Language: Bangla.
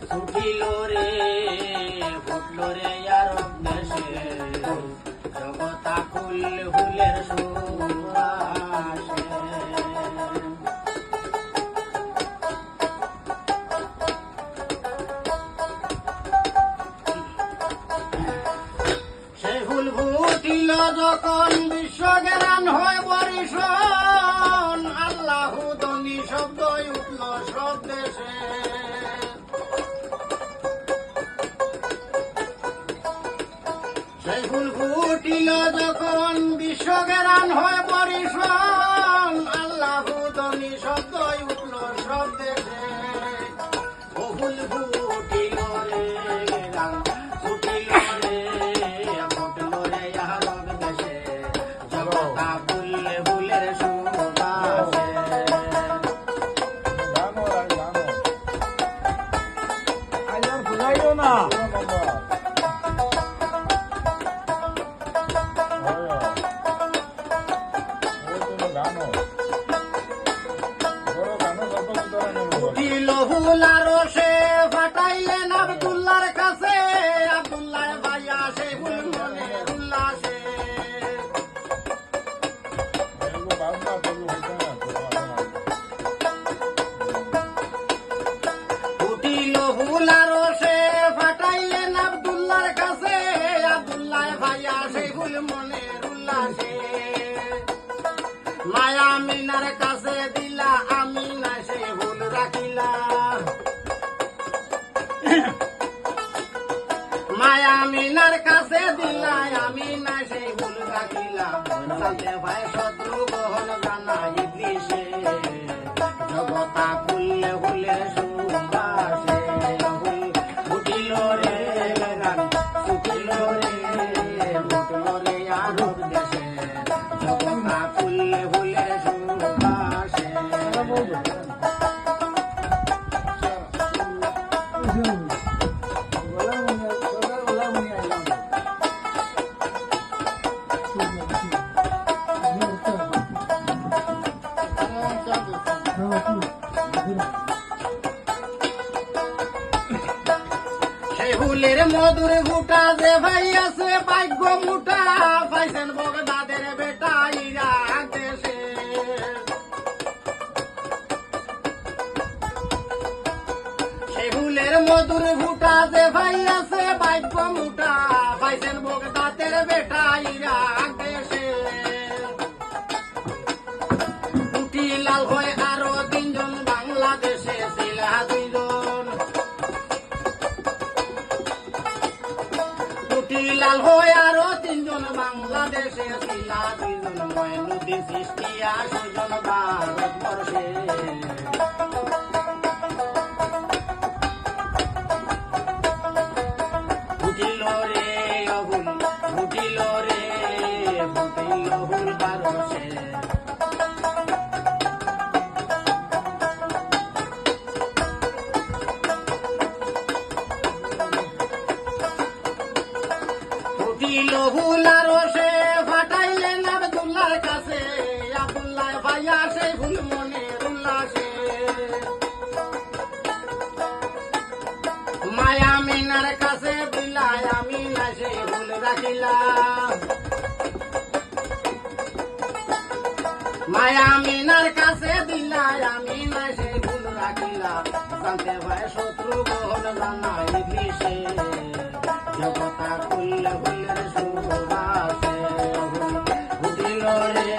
ছুটিল রে ফুটল রে আরব দেশে জগতাকুল ফুলের সুবাসে। সেই ফুল ফুটিল যখন বিশ্ব জ্ঞান হয় বরিশন, আল্লাহু ধ্বনি শব্দ উঠল সব দেশে। সেই ফুল ফুটিল যখন বিশ্ব জ্ঞান হয় বরিশন, আল্লাহু ধ্বনি শব্দ উঠল সব দেশে। ও ফুল ফুটিল রে গান ফুটিল রে ফুটল রে আরব দেশে জগতা ফুলে ফুলের সুবাসে। না উঠিল হুলার সে ফাটাইলেন আব্দুল্লার কাছে, আব্দুল্লাহ ভাইয়া সে ফুল মনে উল্লাসে। উঠিল হুলার সে ফাটাইলেন আব্দুল্লার কাছে, আব্দুল্লাহ ভাইয়া সে ফুল মনে উল্লাসে। মায়া মিনার কাছে দিলা আমিনা সে ফুল রাখিলা, মায়া মিনার কাছে দিলা আমিনা সে ফুল রাখিলা। সাথে ভাই শত্রু বহন জানা ইবলিশে জগতা ফুলে ফুলে সুবাসে। ফুটিল রে গান ফুটিল রে ফুটল রে আরব দেশে জগতা ফুলে ফুলে সুবাসে। সেই ফুলের মধুর ফুটা যে ভাই আছে ভাগ্য মুটা, পাইছেন বগদাদের বেটা ইরাক দেশে। সেই ফুলের মধুর ফুটা যে ভাই আছে ভাগ্য মুটা, পাইছেন বগদাদের বেটা ইরাক দেশে। ফুটি লাল হয় আরো তিনজন বাংলাদেশে ছিলা দুইজন, ফুটি লাল হয় আরো তিনজন বাংলাদেশে ছিলা দুইজন। ময়নুদ্দিন সৃষ্টিয়া সুজন ভারতবর্ষে। ফুটিল রে অহুল ফুটিল রে ফুটিল হুল বারসে। ফুটিল হুলার সে ফাটাইলেন আব্দুল্লার কাছে, আব্দুল্লাহ ভাইয়া সেই ফুল মনে উল্লাসে। মায়া মিনার কাছে দিলাই আমিনা সেই ফুল রাখিলা, মায়া মিনার কাছে দিলাই আমিনা সেই ফুল রাখিলা। জানতে ভাই শত্রু বহন জানা ইবলিশে জগতা ফুল ফুলের সুবাসে। ফুটিল রে